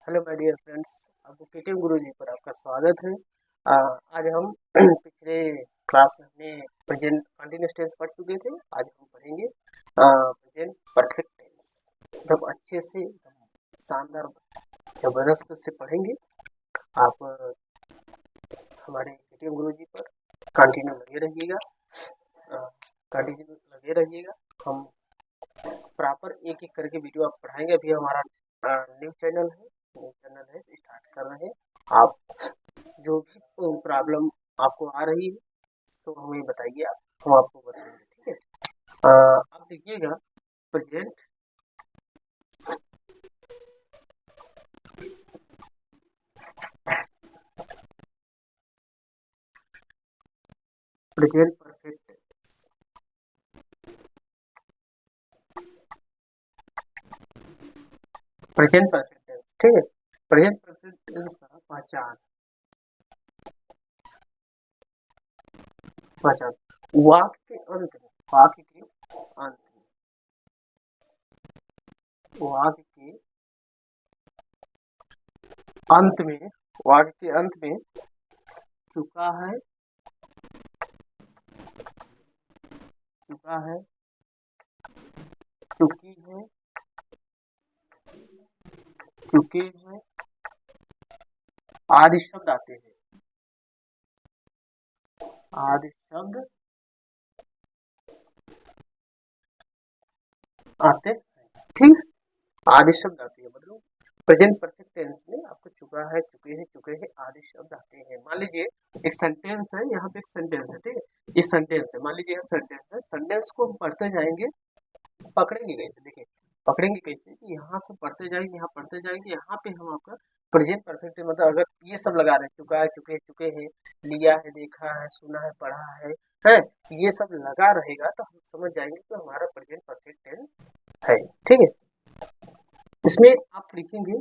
Hello my dear friends, आपको KTM गुरुजी पर आपका स्वागत है। आज हम पिछले क्लास में हमने प्रेजेंट कंटिन्यूअस टेंस पढ़ चुके थे। आज हम पढ़ेंगे प्रेजेंट परफेक्ट टेंस। एकदम अच्छे से, एकदम शानदार, जबरदस्त से पढ़ेंगे। आप हमारे केटीएम गुरुजी पर कंटिन्यू लगे रहिएगा, कंटिन्यू लगे रहिएगा। हम प्रॉपर एक एक करके वीडियो आप पढ़ाएंगे। अभी हमारा न्यू चैनल है, स्टार्ट कर रहे हैं। आप जो भी प्रॉब्लम आपको आ रही है तो हमें बताइए, आप हम आपको बताएंगे। ठीक है, आप देखिएगा present present perfect present perfect tense. ठीक है, प्रेजेंट परफेक्ट टेंस का पहचान वाक्य के अंत में, वाक्य के अंत में, वाक्य के अंत में, वाक्य के अंत में चुका है, चुका है, चुकी है, चुके हैं आदि शब्द आते हैं। आदि शब्द आते हैं। ठीक, आदि शब्द आते हैं मतलब प्रेजेंट परफेक्ट टेंस में आपको चुका है, चुके हैं आदि शब्द आते हैं। मान लीजिए एक सेंटेंस है, यहाँ पे एक सेंटेंस है। ठीक है, ये सेंटेंस है, मान लीजिए यह सेंटेंस है। सेंटेंस को हम पढ़ते जाएंगे, पकड़ेंगे कैसे? देखिए पकड़ेंगे कैसे कि यहाँ से पढ़ते जाएंगे, यहाँ पढ़ते जाएंगे, यहाँ पे हम आपका प्रेजेंट परफेक्ट मतलब अगर ये सब लगा रहे हैं, चुका है, चुके हैं, लिया है, देखा है, सुना है, पढ़ा है, ये सब लगा रहेगा तो हम समझ जाएंगे कि हमारा प्रेजेंट परफेक्ट टेंस है। ठीक है, इसमें आप लिखेंगे,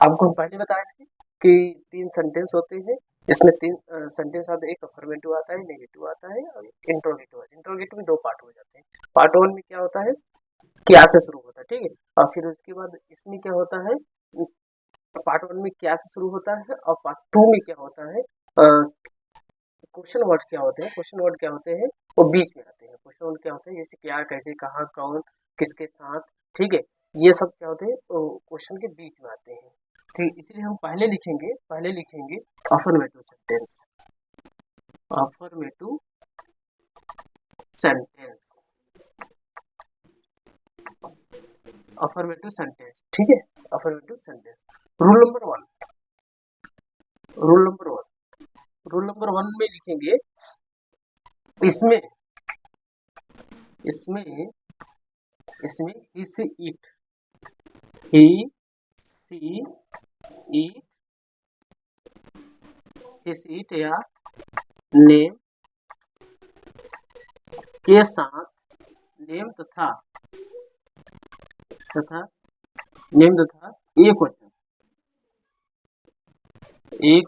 आपको हम पहले बताए थे कि 3 सेंटेंस होते हैं। इसमें 3 सेंटेंस आते हैं, एक अफर्मेटिव आता है, नेगेटिव आता है और इंट्रोगेटिव। इंट्रोगेटिव में 2 पार्ट हो जाते हैं। पार्ट 1 में क्या होता है, क्या से शुरू होता है। ठीक है, और फिर उसके बाद इसमें क्या होता है, पार्ट 1 में क्या से शुरू होता है और पार्ट 2 में क्या होता है, क्वेश्चन वर्ड क्या होते हैं। क्वेश्चन वर्ड क्या होते हैं, वो बीच में आते हैं। क्वेश्चन वर्ड क्या होते हैं, जैसे क्या, कैसे, कहाँ, कौन, किसके साथ। ठीक है, ये सब क्या होते हैं, क्वेश्चन के बीच में आते हैं। ठीक, इसलिए हम पहले लिखेंगे affirmative sentence, affirmative sentence, affirmative sentence. ठीक है, affirmative sentence. Rule number 1, rule number 1, rule number 1 में लिखेंगे, इसमें इसमें इसमें ही से it, he see it, his it या नेम के साथ, नेम तथा नेम तथा एक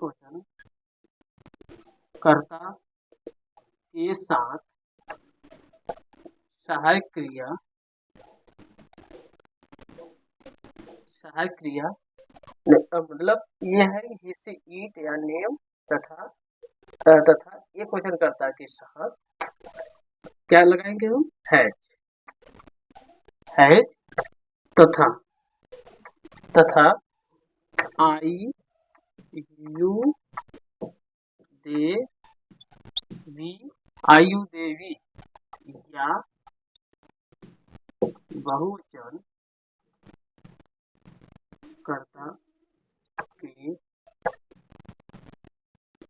वचन कर्ता के साथ सहायक क्रिया मतलब ये है ही से ईट या नेम तथा एक वचन कर्ता के साथ क्या लगाएंगे हम, हैज तथा आई यू दे वी, आयु देवी या बहुवचन कर्ता के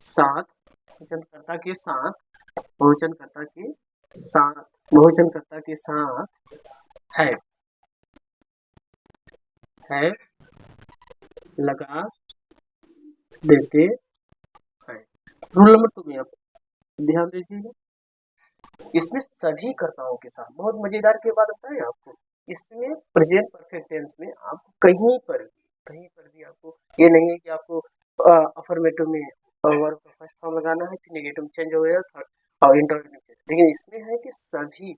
साथ, बहुवचनकर्ता के साथ, बहुवचनकर्ता के साथ, बहुवचनकर्ता के साथ है लगा देते हैं। रूल नंबर 2 में आप ध्यान दीजिएगा, इसमें सभी कर्ताओं के साथ। बहुत मजेदार की बात बताएं आपको, इसमें प्रेजेंट परफेक्ट टेंस में आपको कहीं पर भी आपको ये नहीं है कि आपको अफर्मेटिव में वर्ब का फर्स्ट फॉर्म लगाना है, फिर नेगेटिव चेंज हो गया थर्ड और इंटरोगेटिव चेंज, लेकिन इसमें है कि सभी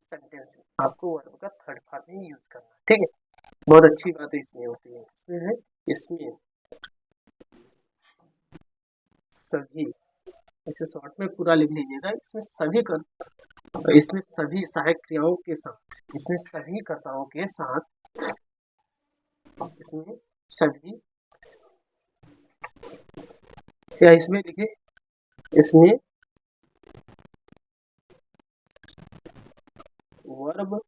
सेंटेंस में आपको वर्ब का थर्ड फॉर्म ही यूज करना है। ठीक है, बहुत अच्छी बातें इसमें होती है। इसमें है, इसमें सभी, इसे शॉर्ट में पूरा लिख लीजिएगा। इसमें सभी कर, इसमें सभी सहायक क्रियाओं के साथ, इसमें सभी कर्ताओं के साथ, इसमें सभी, या इसमें लिखिए, इसमें वर्ब,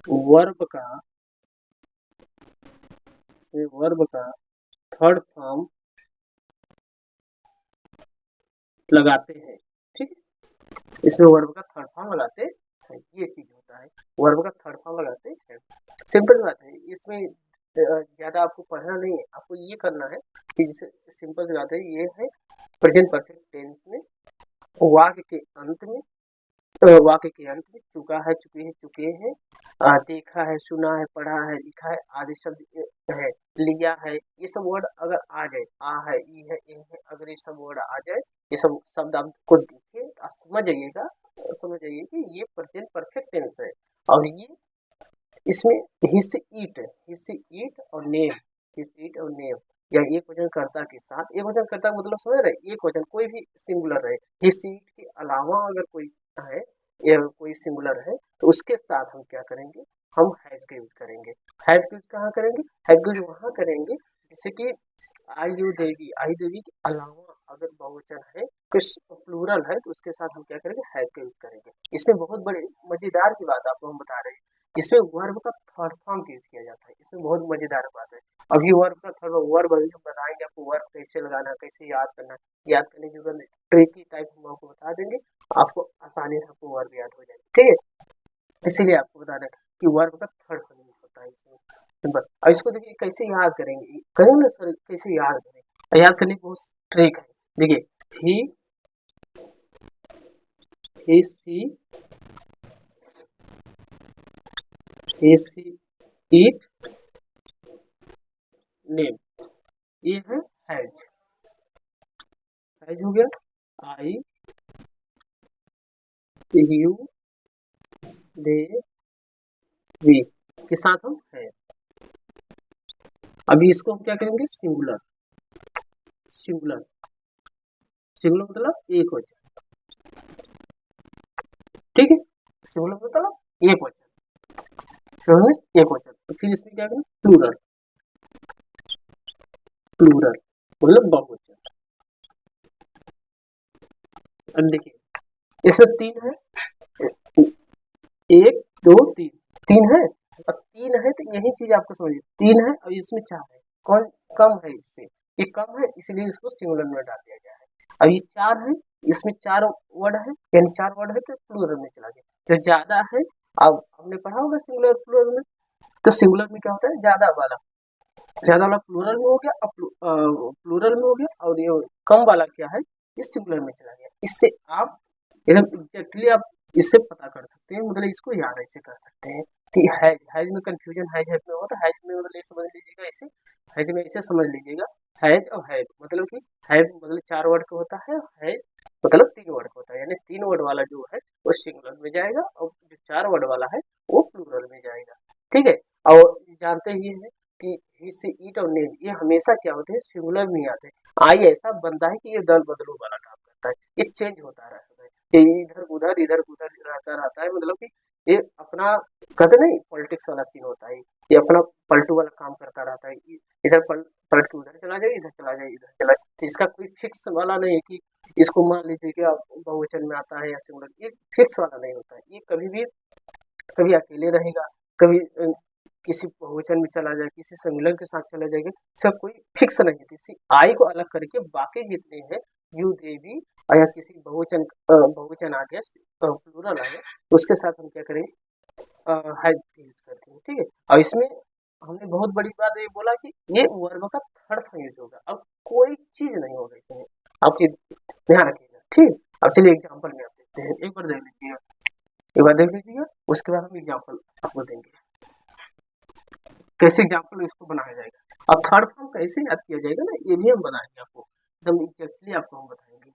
वर्ब का, वर्ब का थर्ड फॉर्म लगाते हैं। ठीक है, इसमें वर्ब का थर्ड फॉर्म लगाते हैं, ये चीज होता है, वर्ब का थर्ड फॉर्म लगाते हैं। सिंपल बात है, इसमें ज्यादा आपको पढ़ना नहीं है, आपको ये करना है कि जैसे सिंपल सी बात है, ये है प्रेजेंट परफेक्ट टेंस में वाक्य के अंत में, वाक्य के अंत में चुका है, चुके हैं, चुके हैं, देखा है, सुना है, पढ़ा है, लिखा है आदि शब्द है, लिया है, ये सब वर्ड अगर आ जाए, आ है, ई है, ए है, अगर ये सब वर्ड आ जाए, ये सब शब्द आपको दिखे, आप समझ जाइएगा, समझ जाइए कि ये प्रेजेंट परफेक्ट टेंस है। और ये इसमें हिस ईट, हिस ईट और नेम, हिस ईट और नेम, या एक वचन कर्ता के साथ, एक वचन कर्ता का मतलब समझ रहे, एक वचन कोई भी सिंगुलर रहे, हिस ईट के अलावा अगर कोई है या कोई सिंगुलर है तो उसके साथ हम क्या करेंगे, हम हैज का यूज करेंगे। हैज का यूज कहाँ करेंगे, हैज का यूज वहां करेंगे जैसे कि आयु देवी, आयु देवी के अलावा अगर बहुवचन है, कुछ प्लूरल है, तो उसके साथ हम क्या करेंगे, हैज का यूज करेंगे। इसमें बहुत बड़ी मजेदार की बात आपको हम बता रहे हैं, इसमें वर्ब का थर्ड फॉर्म यूज किया जाता है, इसमें बहुत मजेदार बात है। अभी वर्ब का थर्ड वर्ब अभी हम बताएंगे आपको, वर्ब कैसे लगाना, कैसे याद करना, याद करने की जरूरत, ट्रिकी टाइप हम आपको बता देंगे, आपको आसानी से आपको वर्ब याद हो जाएगा। ठीक है, इसीलिए आपको बता दें कि वर्ब का थर्ड फॉर्म होता है इसमें, सिंपल। और इसको देखिए कैसे याद करेंगे, करेंगे ना सर, कैसे याद करेंगे, याद करने की बहुत ट्रिक है। देखिए, ही सी ईट नेम, ये है हैज, हैज हो गया, आई यू दे वी के साथ हम है। अभी इसको हम क्या करेंगे, सिंगुलर, सिंगुलर, सिंगुलर मतलब एक वचन, ठीक है, सिंगुलर मतलब एक वचन, सिंगुलर एक वचन। तो फिर इसमें क्या करें, प्लूरल, प्लूरल मतलब बहुवचन। अब देखिए इसमें तीन है, एक दो तीन, तीन है, और तीन है तो यही चीज आपको समझिए, तीन है और इसमें चार है, कौन कम है इससे, ये कम है इसलिए इसको सिंगुलर में डाल दिया गया है। अब ये चार है, इसमें चार वर्ड है, यानी चार वर्ड है तो प्लूरल में चला गया। जो ज्यादा है, अब हमने पढ़ा होगा सिंगुलर प्लूरल में, तो सिंगुलर में क्या होता है, ज्यादा वाला, ज्यादा वाला प्लूरल में हो गया, अब प्लूरल में हो गया, और ये कम वाला क्या है, ये सिंगुलर में चला गया। इससे आप एकदम एग्जैक्टली आप इससे पता कर सकते हैं, मतलब इसको याद ऐसे कर सकते हैं कि हैज, हैज में कंफ्यूजन, हैज हैज में हो तो हैज में मतलब ये समझ लीजिएगा, इसे हैज में इसे समझ लीजिएगा, हैज और हैज मतलब कि हैज मतलब चार वर्ड का होता है, हैज मतलब तीन वर्ड का होता है, यानी तीन वर्ड वाला जो है वो सिंगुलर में जाएगा, और जो चार वर्ड वाला है वो प्लूरल में जाएगा। ठीक है, और जानते ही है कि हिस ईट और नेम ये हमेशा क्या होते हैं, सिंगुलर में आते हैं। आई ऐसा बनता है कि ये दल बदलू वाला काम करता है, ये चेंज होता रहता है, ये इधर उधर रहता रहता है, मतलब कि ये अपना कहते नहीं पॉलिटिक्स वाला सीन होता है, ये अपना पलटू वाला काम करता रहता है, इधर पलट के उधर चला जाए, इधर चला जाए, इधर चला जाए, तो इसका कोई फिक्स वाला नहीं है कि इसको मान लीजिए कि आप बहुवचन में आता है या सिंगुलर, ये फिक्स वाला नहीं होता है, ये कभी भी कभी अकेले रहेगा, कभी किसी बहुवचन में चला जाए, किसी सिंगुलर के साथ चला जाएगा, सब कोई फिक्स नहीं है। किसी आई को अलग करके बाकी जितने हैं यू देवी, या किसी बहुवचन आ गया, प्लूरल आ गया, उसके साथ हम क्या करेंगे, हैज यूज करते हैं। ठीक है, और इसमें हमने बहुत बड़ी बात ये बोला कि ये वर्ब का थर्ड फॉर्म यूज होगा, अब कोई चीज नहीं होगा इसमें, आपकी ध्यान रखिएगा। ठीक, अब चलिए एग्जाम्पल में आप देखते हैं, एक बार देख लीजिएगा, एक बार देख लीजिएगा, उसके बाद हम एग्जाम्पल आपको देंगे कैसे एग्जाम्पल इसको बनाया जाएगा। अब थर्ड फॉर्म कैसे याद किया जाएगा ना, ये भी हम बनाएंगे आपको, एकदम एग्जैक्टली आपको हम बताएंगे,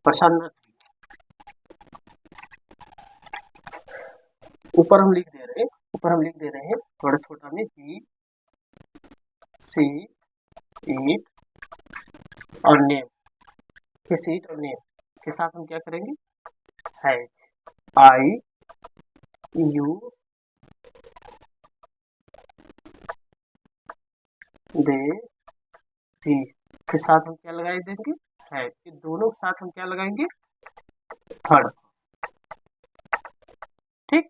परेशान ना। ऊपर हम लिख दे रहे हैं थोड़ा छोटा में ही सी ईट और नेम, हिज ईट और नेम के साथ हम क्या करेंगे, has, I you they we के साथ हम क्या लगाए देंगे, है। दोनों के साथ हम क्या लगाएंगे, थर्ड, ठीक,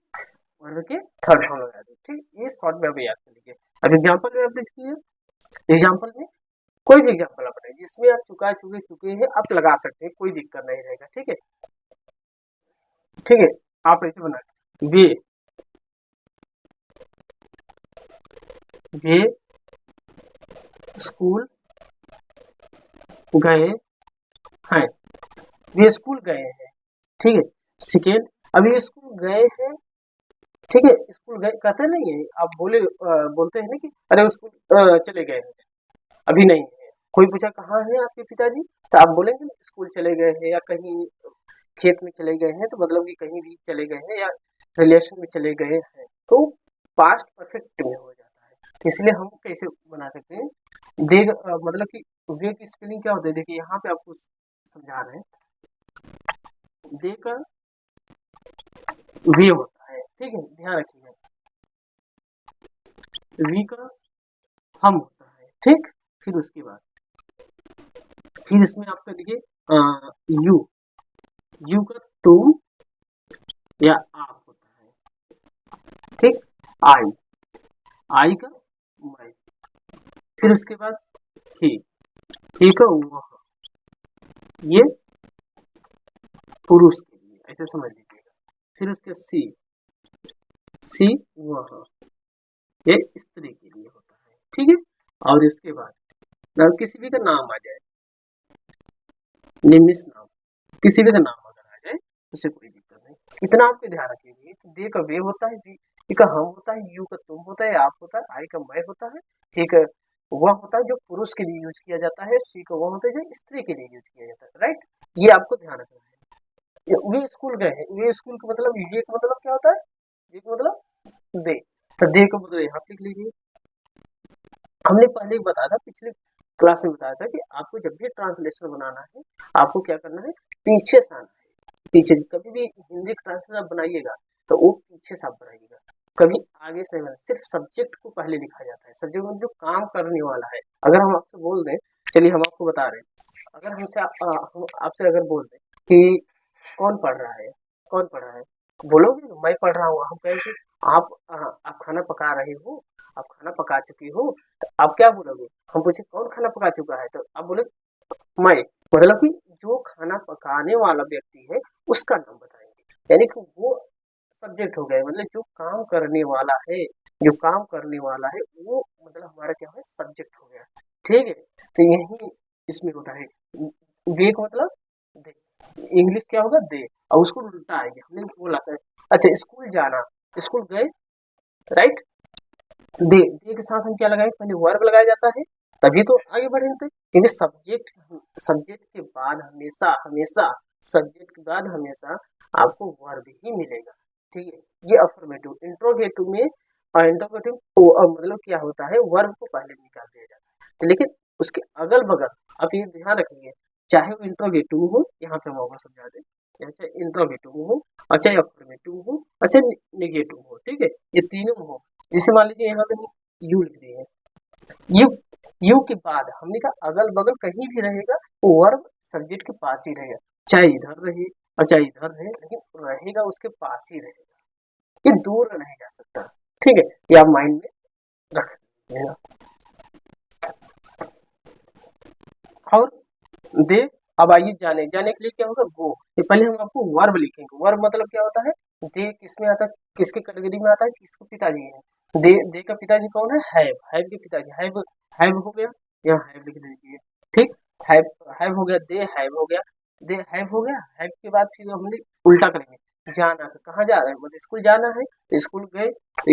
वर्ब के थर्ड फॉर्म लगा देंगे, ठीक। ये शॉर्ट में अभी याद कर लीजिए। अब एग्जांपल में आप देखिए, एग्जांपल में कोई भी एग्जांपल आप जिसमें आप चुके हैं आप लगा सकते हैं, कोई दिक्कत नहीं रहेगा, ठीक है, ठीक है। आप ऐसे बनाए, वे स्कूल गए हैं, वे स्कूल गए हैं, ठीक है। सेकेंड, अभी स्कूल गए हैं, ठीक है, स्कूल गए कहते नहीं है, आप बोलते हैं ना कि अरे स्कूल चले गए हैं, अभी नहीं है। कोई पूछा कहाँ है आपके पिताजी, तो आप बोलेंगे स्कूल चले गए हैं या कहीं खेत में चले गए हैं, तो मतलब कि कहीं भी चले गए हैं या रिलेशन में चले गए हैं, तो पास्ट परफेक्ट में हो जाता है। इसलिए हम कैसे बना सकते हैं, मतलब कि वे की स्पेलिंग क्या होता है, देखिए यहाँ पे आपको समझा रहे हैं, दे का वे होता है, ठीक है, ध्यान रखिएगा, वी का हम होता है, ठीक। फिर उसके बाद फिर इसमें आपका देखिए यू का तुम या आप होता है, ठीक। आई का मैं, फिर उसके बाद ही का वह, ये पुरुष के लिए, ऐसे समझ लीजिएगा। फिर उसके सी वह, ये स्त्री के लिए होता है, ठीक है। और इसके बाद किसी भी का नाम आ जाए, निमिष नाम, किसी भी का नाम अगर आ जाए उससे कोई दिक्कत नहीं। इतना आपके ध्यान रखिएगा, दे का वे होता है, वी का हम होता है, यू का तुम होता है, आप होता है, आई का मैं होता है, ठीक है, वह होता है जो पुरुष के लिए यूज किया जाता है, सी का वह होता है जो स्त्री के लिए यूज किया जाता है, राइट। ये आपको ध्यान रखना है। वे स्कूल गए हैं, वे स्कूल का मतलब, ये का मतलब क्या होता है, ये का मतलब दे, तो दे का मतलब यहाँ लिख लीजिए। हमने पहले बताया था, पिछले क्लास में बताया था कि आपको जब भी ट्रांसलेशन बनाना है आपको क्या करना है, पीछे से आना है, पीछे। कभी भी हिंदी ट्रांसलेशन आप बनाइएगा तो वो पीछे से आप बनाइएगा, कभी आगे से नहीं बनाना। सिर्फ सब्जेक्ट को पहले लिखा जाता है, सब्जेक्ट में जो काम करने वाला है। अगर हम आपसे बोल दें, चलिए हम आपको बता रहे हैं, अगर हमसे हम आपसे अगर बोल दें कि कौन पढ़ रहा है, कौन पढ़ रहा है, बोलोगे मैं पढ़ रहा हूँ। हम कहेंगे आप खाना पका रहे हो, आप खाना पका चुकी हो, तो आप क्या बोलोगे, हम पूछे कौन खाना पका चुका है, तो आप बोले मैं, मतलब कि जो खाना पकाने वाला व्यक्ति है उसका नाम बताएंगे, यानी कि वो सब्जेक्ट हो गया, मतलब जो काम करने वाला है, जो काम करने वाला है वो मतलब हमारा क्या है, सब्जेक्ट हो गया, ठीक है। तो यही इसमें होता है, वे का मतलब दे, इंग्लिश क्या होगा दे, और उसको उल्टा आएगा, हमने बोला था। अच्छा, स्कूल जाना, स्कूल गए, राइट। दे के साथ हम क्या लगाए, पहले वर्ब लगाया जाता है, तभी तो आगे बढ़ेंगे, क्योंकि सब्जेक्ट के बाद हमेशा सब्जेक्ट के बाद हमेशा आपको वर्ब ही मिलेगा, ठीक है। ये अफर्मेटिव, इंट्रोगेटिव में इंट्रोगेटिव मतलब क्या होता है, वर्ब को पहले निकाल दिया जाता है, लेकिन उसके अगल बगल आप ये ध्यान रखेंगे, चाहे वो इंट्रोगेटिव हो, यहाँ पे हम आपको समझा दें, चाहे इंट्रोगेटिव हो, अच्छा अफर्मेटिव हो, अच्छा निगेटिव हो, ठीक है, ये तीनों हो। जैसे मान लीजिए यहाँ पे यू लिख दिए हैं, यू यू के बाद हमने कहा अगल बगल कहीं भी रहेगा वो वर्ब सब्जेक्ट के पास ही रहेगा, चाहे इधर रहे और चाहे इधर रहे, लेकिन रहेगा उसके पास ही रहेगा, ये दूर नहीं जा सकता, ठीक है। ये आप माइंड में रख लीजिएगा। और दे, अब आइए जाने के लिए क्या होगा, गो। ये पहले हम आपको वर्ब लिखेंगे, वर्ब मतलब क्या होता है, दे किसमें आता है, किसके कैटेगरी में आता है, किसके पिताजी है, दे का पिताजी कौन है, हैव के पिताजी, हैव हो गया, यहाँ हैव लिख दीजिए, ठीक। हैव हो गया, दे हैव हो गया, हैव के बाद फिर हमने उल्टा करेंगे, जाना, कहाँ जा रहे हैं, मतलब स्कूल जाना है, तो स्कूल गए,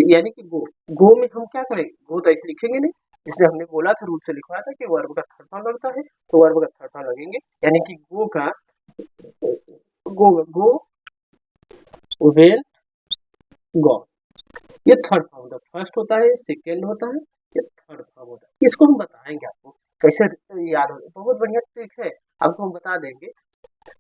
यानी कि गो में हम क्या करेंगे, गो तो ऐसे लिखेंगे नहीं, इसलिए हमने बोला था, रूल से लिखवाया था कि वर्ब का थर्ड फॉर्म लगता है, तो वर्ब का थर्ड फॉर्म लगेंगे, यानी कि गो वेंट गॉन। ये थर्ड फॉर्म होता है, फर्स्ट होता है, सेकेंड होता है, ये थर्ड फॉर्म होता है। इसको हम बताएंगे आपको कैसे याद हो, बहुत बढ़िया ट्रिक है, आपको हम बता देंगे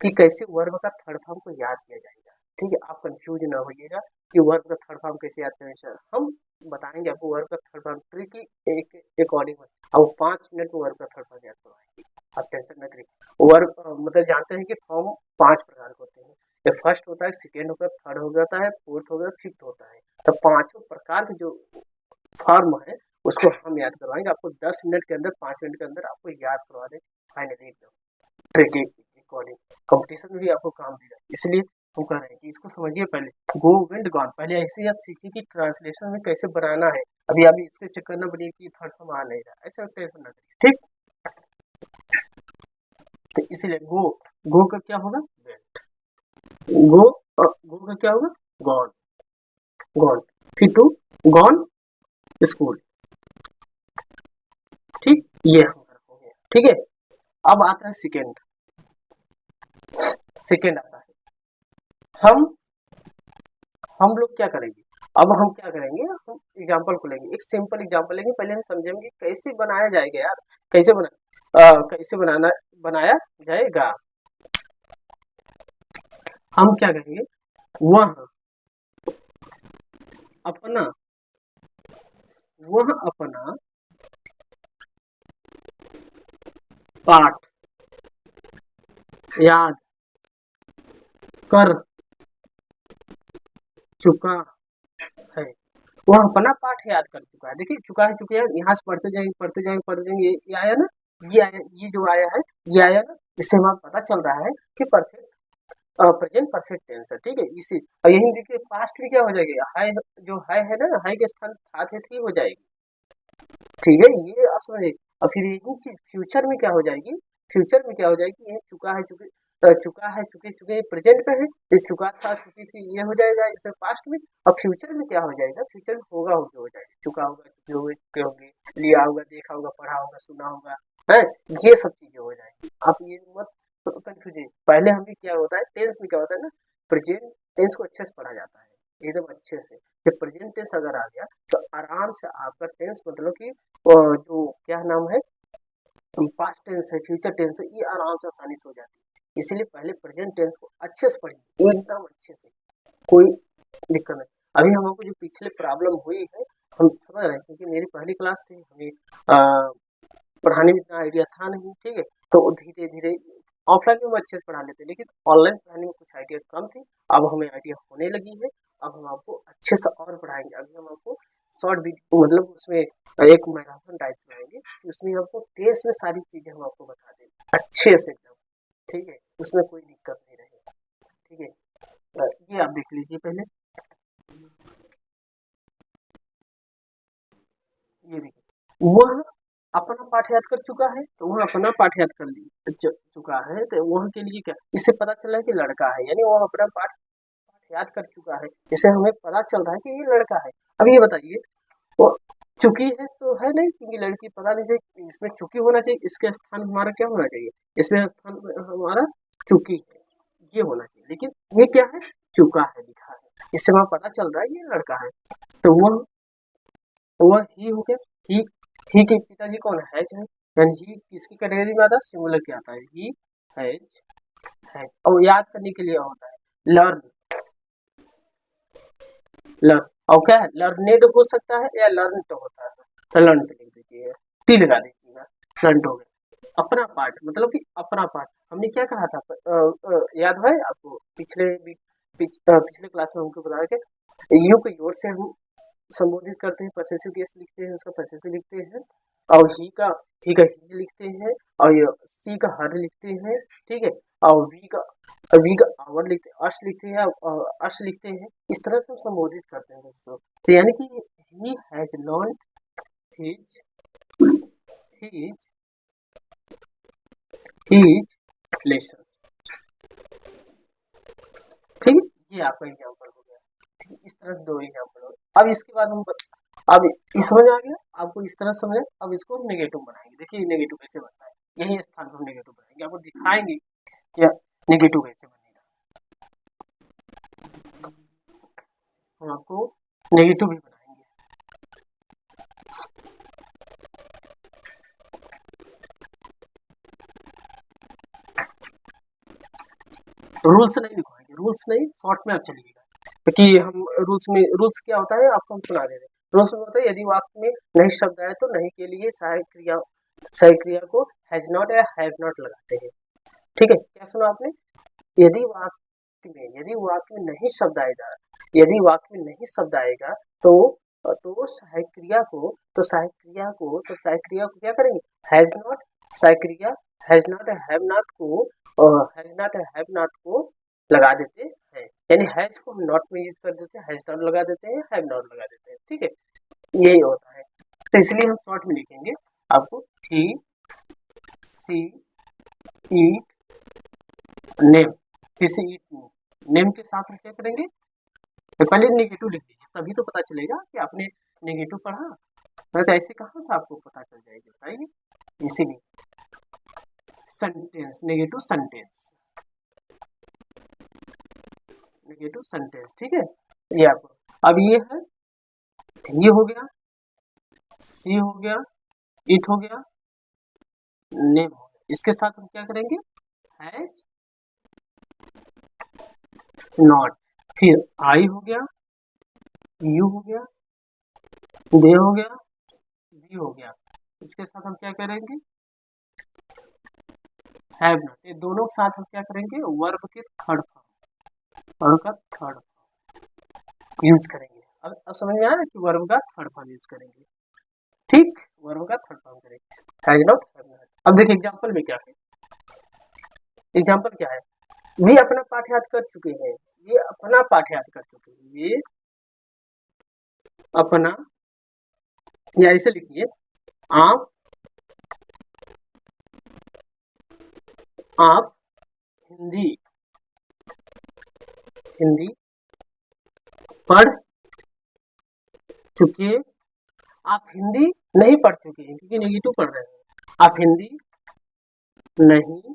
कि कैसे वर्ब का थर्ड फॉर्म को याद किया जाएगा। ठीक है, आप कंफ्यूज ना होइएगा कि वर्ब का थर्ड फॉर्म कैसे याद करें सर, हम बताएंगे आपको वर्ब का थर्ड फॉर्म ट्रिक की एक अकॉर्डिंग में। अब 5 मिनट में वर्ब का थर्ड फॉर्म याद करवाएंगे, आप टेंशन न करिए। वर्ब मतलब जानते हैं कि फॉर्म 5 प्रकार के होते हैं, ये फर्स्ट होता है, सेकेंड होता है, थर्ड हो जाता है, फोर्थ हो गया, फिफ्थ होता है। तो 5 प्रकार के जो फॉर्म है उसको हम याद करवाएंगे आपको 10 मिनट के अंदर, 5 मिनट के अंदर आपको याद करवा दें फाइनली एकदम ट्रिकी अकॉर्डिंग। कंपटीशन में भी आपको काम देगा, इसलिए हम कह रहे हैं कि इसको समझिए पहले। गो विंड गॉन पहले ऐसे ही आप सीखिए कि ट्रांसलेशन में कैसे बनाना है। अभी आप इसके चक्कर न बनिए कि थर्ड फॉर्म आ नहीं रहा, ऐसा टेंशन न करिए, ठीक। तो इसलिए गो, गो का क्या होगा वेंट, गो, गो का क्या होगा गॉन, गॉन, फिर टू गॉन स्कूल, ठीक, ये हम रखोगे, ठीक है। अब आता है सेकेंड, सेकेंड आता है, हम हम लोग क्या करेंगे, अब हम क्या करेंगे, हम एग्जांपल को लेंगे, एक सिंपल एग्जांपल लेंगे, पहले हम समझेंगे कैसे बनाया जाएगा यार, कैसे कैसे बनाया जाएगा। हम क्या करेंगे, वह अपना, वह अपना पाठ याद कर चुका है, वह अपना पाठ याद कर चुका है। देखिए चुका है, चुके हैं, यहाँ से पढ़ते जाएंगे पढ़ते जाएंगे पढ़ते जाएंगे, ये आया ना, ये आया, ये जो आया है ये आया ना, इससे हमें पता चल रहा है कि परफेक्ट प्रेजेंट परफेक्ट टेंस है, ठीक है। इसी और यही देखिए पास्ट में क्या हो जाएगा, हाई, जो हाई है ना, हाई के स्थान था थे थी हो जाएगी, ठीक है, ये आप समझिए। और फिर यही चीज फ्यूचर में क्या हो जाएगी, फ्यूचर में क्या हो जाएगी, ये चुका है चुके, चुका है चुके चुके प्रेजेंट में है, ये चुका था चुकी थी ये हो जाएगा इसमें पास्ट में। और फ्यूचर में क्या हो जाएगा, फ्यूचर में होगा होगा हो जाएगा, चुका होगा चुके हुए चुके होंगे, लिया होगा देखा होगा पढ़ा होगा सुना होगा, है, ये सब चीजें हो जाएंगी। आप ये मत कंफ्यूज, पहले हमें क्या होता है टेंस में क्या होता है ना, प्रेजेंट टेंस को अच्छे से पढ़ा जाता है एकदम अच्छे से। जब प्रेजेंट टेंस अगर आ गया तो आराम से आपका टेंस मतलब कि जो क्या नाम है, पास्ट टेंस है, फ्यूचर टेंस है, ये आराम से आसानी से हो जाती है। इसलिए पहले प्रेजेंट टेंस को अच्छे से पढ़िए एकदम अच्छे से, कोई दिक्कत नहीं। अभी हम लोग को जो पिछले प्रॉब्लम हुई है हम समझ रहे हैं, क्योंकि मेरी पहली क्लास थी, हमें पढ़ाने में इतना आइडिया था नहीं, ठीक है। तो धीरे धीरे ऑफलाइन में हम अच्छे से पढ़ा लेते, लेकिन ऑनलाइन पढ़ाने में कुछ आइडिया कम थी, अब हमें आइडिया होने लगी है। अब हम आपको अच्छे से और पढ़ाएंगे, अभी हम आपको शॉर्ट वीडियो मतलब उसमें एक मैराथन टाइप बनाएंगे, उसमें आपको टेस्ट में सारी चीजें हम आपको बता देंगे अच्छे से एकदम, ठीक है, उसमें कोई दिक्कत नहीं रहेगा, ठीक है। ये आप देख लीजिए पहले, ये देखिए, वह अपना पाठ याद कर चुका है, तो वह अपना पाठ याद कर चुका है, तो वह के लिए क्या, इससे पता चला है कि लड़का है, यानी वह अपना पाठ याद कर चुका है, इससे हमें पता चल रहा है कि ये लड़का है। अब ये बताइए, वो चुकी है तो है नहीं, क्योंकि लड़की पता नहीं चाहिए, इसमें चुकी होना चाहिए, इसके स्थान हमारा क्या होना चाहिए, इसमें स्थान हमारा चुकी है, ये होना चाहिए, लेकिन ये क्या है, चुका है लिखा है, इससे हमें पता चल रहा है ये लड़का है। तो वह ही हो गया, ही के पिताजी कौन है, यानी ही किसकी कैटेगरी में आता है, सिंगुलर क्या आता है, ही हैज, है। और याद करने के लिए होता है लर्न, लर्न, और क्या है लर्नेड हो सकता है या लर्न तो होता है, तो लर्न लिख दीजिए, टी लगा दीजिएगा, लर्न हो गया। अपना पार्ट मतलब कि अपना पार्ट, हमने क्या कहा था, याद है आपको, पिछले क्लास में हमको बताया कि यू को योर से हम संबोधित करते हैं, पसेसिव केस लिखते हैं, उसका पसेसिव लिखते हैं, और ही का हीज लिखते हैं, और ये सी का हर लिखते हैं, ठीक है, और वी का आवर लिखते हैं, अश लिखते हैं, अश लिखते हैं, इस तरह से हम संबोधित करते हैं दोस्तों। तो यानी कि he has learn his his his lesson, ठीक है, ये आपका एग्जाम्पल हो गया, ठीक है, इस तरह से 2 एग्जाम्पल हो। अब इसके बाद हम अब इस समझ आ गया आपको, इस तरह समझ, अब इसको हम नेगेटिव बनाएंगे, देखिए नेगेटिव कैसे बनता है, यही स्थान पर हम नेगेटिव बनाएंगे, आपको दिखाएंगे कि नेगेटिव कैसे बनेगा। हम आपको नेगेटिव भी बनाएंगे। रूल्स नहीं लिखवाएंगे, रूल्स नहीं, शॉर्ट में आप चलिएगा, क्योंकि हम रूल्स क्या होता है आपको हम सुना दे रहे हैं। रूल्स में होता है यदि वाक्य में नहीं शब्द आए तो नहीं के लिए सहायक क्रिया को हैज नॉट या हैव नॉट लगाते हैं। ठीक है, क्या सुना आपने? यदि वाक्य में नहीं शब्द आएगा, यदि वाक्य में नहीं शब्द आएगा तो सहायक क्रिया को क्या करेंगे? हैज नॉट, सहायक क्रिया हैज नॉट हैव नॉट को लगा देते हैं, यानी हैज को हम नॉट में यूज कर देते हैं, हैज नॉट लगा देते हैं, हैव नॉट लगा देते हैं। ठीक है, यही होता है। तो इसलिए हम शॉर्ट में लिखेंगे आपको ही सी ईट नेम, किसी नेम के साथ हम क्या करेंगे? तो पहले नेगेटिव लिख लीजिए, तभी तो पता चलेगा कि आपने नेगेटिव पढ़ा, नहीं तो ऐसे कहाँ से आपको पता चल जाएगी, बताइए। इसीलिए सेंटेंस, नेगेटिव सेंटेंस, ठीक है, ये आपको। अब ये है, ये हो गया, सी हो गया, इट हो गया, नेम हो गया। इसके साथ हम क्या करेंगे? हैज नॉट, फिर आई हो गया, यू हो गया, दे हो गया, वी हो गया। इसके साथ हम क्या करेंगे? Have not. ये दोनों के साथ हम क्या करेंगे? वर्ब के थर्ड फॉर्म, वर्ब का थर्ड फॉर्म यूज करेंगे। अब समझ में आ रहा है कि वर्ब का थर्ड फॉर्म यूज करेंगे। ठीक, वर्ब का थर्ड फॉर्म करेंगे, हैज नॉट, हैव नॉट। अब देखिए एग्जांपल में क्या है, एग्जांपल क्या है? वे अपना पाठ याद कर चुके हैं, ये अपना पाठ याद कर चुके हैं, ये अपना, या ऐसे लिखिए, आप हिंदी पढ़ चुके, आप हिंदी नहीं पढ़ चुके हैं क्योंकि नेगेटिव पढ़ रहे हैं, आप हिंदी नहीं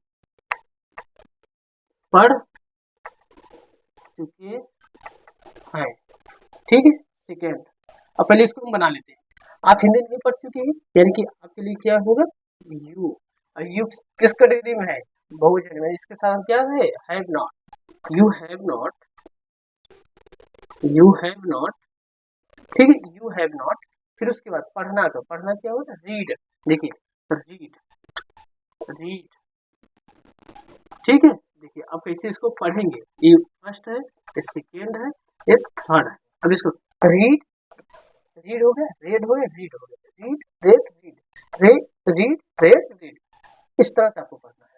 पढ़ चुके हैं। ठीक है, सेकेंड। अब पहले इसको हम बना लेते हैं। आप हिंदी नहीं पढ़ चुके हैं, यानी कि आपके लिए क्या होगा? यू। यू किस कैटेगरी में है? बहुवचन में। इसके साथ क्या है? Have not, you have not, ठीक है, यू हैव नॉट। फिर उसके बाद पढ़ना, का पढ़ना क्या होगा? रीड। देखिए, रीड, ठीक है। देखिए अब कैसे इसको पढ़ेंगे, ये फर्स्ट है, ये सेकेंड है, ये थर्ड है। अब इसको रीड, रीड हो गया, रेड हो गया, रीड हो गया, रीड रेड रीड, इस तरह से आपको पढ़ना है।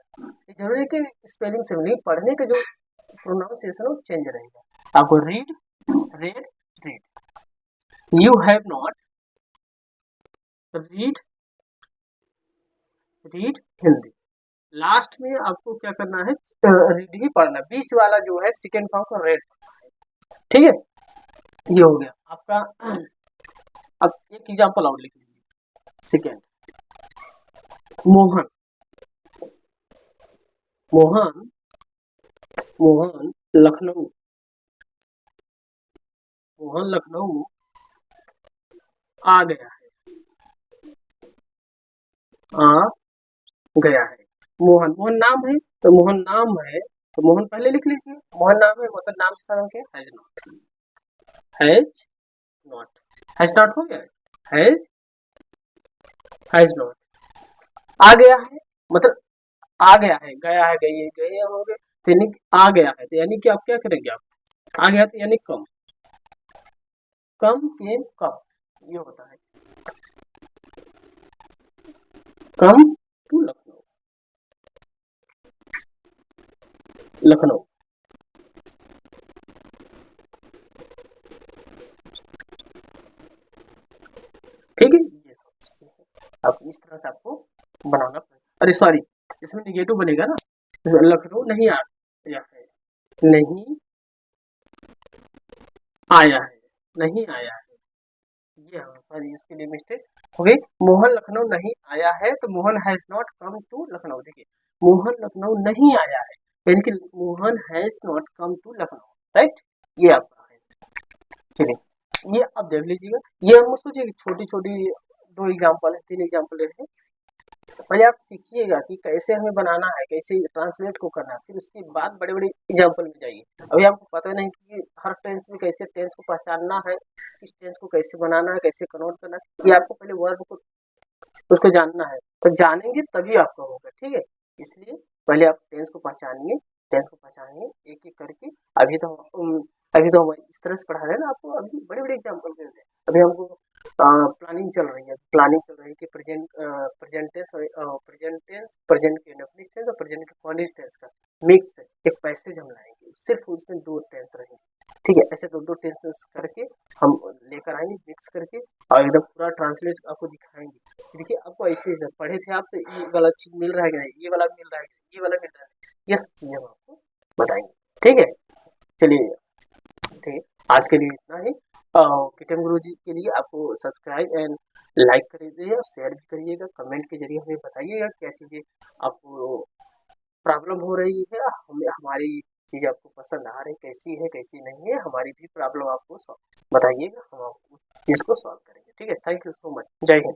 ये जरूरी है कि स्पेलिंग से नहीं, पढ़ने का जो प्रोनाउंसिएशन है वो चेंज रहेगा। आपको read, red, read. You have not read Hindi. Last में आपको क्या करना है? रीड ही पढ़ना, बीच वाला जो है सेकेंड फॉर्म को रेड पढ़ना है। ठीक है, ये हो गया आपका। अब एक एग्जांपल और लिख लीजिए। सेकेंड, मोहन लखनऊ, आ गया है, मोहन नाम है, तो मोहन नाम है, तो मोहन पहले लिख लीजिए। मोहन नाम है, मतलब नाम के साथ क्या? हैज नॉट हो गया, हैज नॉट। आ गया है, मतलब आ गया है, गया है, गए हो गए, तो यानी आ गया है, तो यानी कि आप क्या करेंगे? आप आ गया तो यानी कम केम कम, ये होता है। Come to Lucknow. ठीक है, ये सब आप इस तरह से आपको बनाना पड़ेगा। अरे सॉरी, इसमें निगेटिव बनेगा ना, लखनऊ नहीं आया है, नहीं आया है, नहीं आया है, ये सॉरी इसके लिए मिस्टेक हो गई। मोहन लखनऊ नहीं आया है, तो Mohan has not come to Lucknow. देखिए, मोहन लखनऊ नहीं आया है, यानी कि Mohan has not come to Lucknow, right, ये आपका है। चलिए ये आप देख लीजिएगा। ये हम सोचिए छोटी छोटी 2 एग्जाम्पल है, 3 एग्जाम्पल है। पहले आप सीखिएगा कि कैसे हमें बनाना है, कैसे ट्रांसलेट को करना है, फिर उसके बाद बड़े बड़े एग्जाम्पल में जाइए। अभी आपको पता नहीं कि हर टेंस में कैसे टेंस को पहचानना है, किस टेंस को कैसे बनाना है, कैसे कन्वर्ट करना है, ये आपको पहले वर्ब को उसको जानना है। तो जानेंगे तभी आपका होगा, ठीक है। इसलिए पहले आप टेंस को पहचानिए, टेंस को पहचानिए एक एक करके। अभी तो हम इस तरह से पढ़ा रहे हैं ना आपको, अभी बड़े बड़े एग्जाम्पल दे रहे हैं। अभी हमको प्लानिंग चल रही है, कि प्रेजेंट टेंस प्रेजेंट के इंडेफिनिट टेंस और प्रेजेंट के कॉन्टिन्यूअस टेंस का मिक्स है, एक पैसेज हम लाएंगे, सिर्फ उसमें 2 टेंस रहेंगे, ठीक है। ऐसे 2 टेंसेस करके हम लेकर आएंगे मिक्स करके, और एकदम पूरा ट्रांसलेट आपको दिखाएंगे। देखिए आपको ऐसे ही पढ़े थे आप, तो ये वाला चीज मिल रहा है कि नहीं, ये वाला मिल रहा है, ये वाला मिल रहा है, ये सब चीजें हम आपको बताएंगे, ठीक है। चलिए ठीक है, आज के लिए इतना ही। किटन गुरु जी के लिए आपको सब्सक्राइब एंड लाइक करिए और शेयर भी करिएगा, कमेंट के जरिए हमें बताइएगा क्या चीज़ें आपको प्रॉब्लम हो रही है, हमें हमारी चीज़ आपको पसंद आ रही कैसी है कैसी नहीं है, हमारी भी प्रॉब्लम आपको बताइएगा, हम आपको उस चीज़ को सॉल्व करेंगे, ठीक है। थैंक यू सो मच, जय हिंद।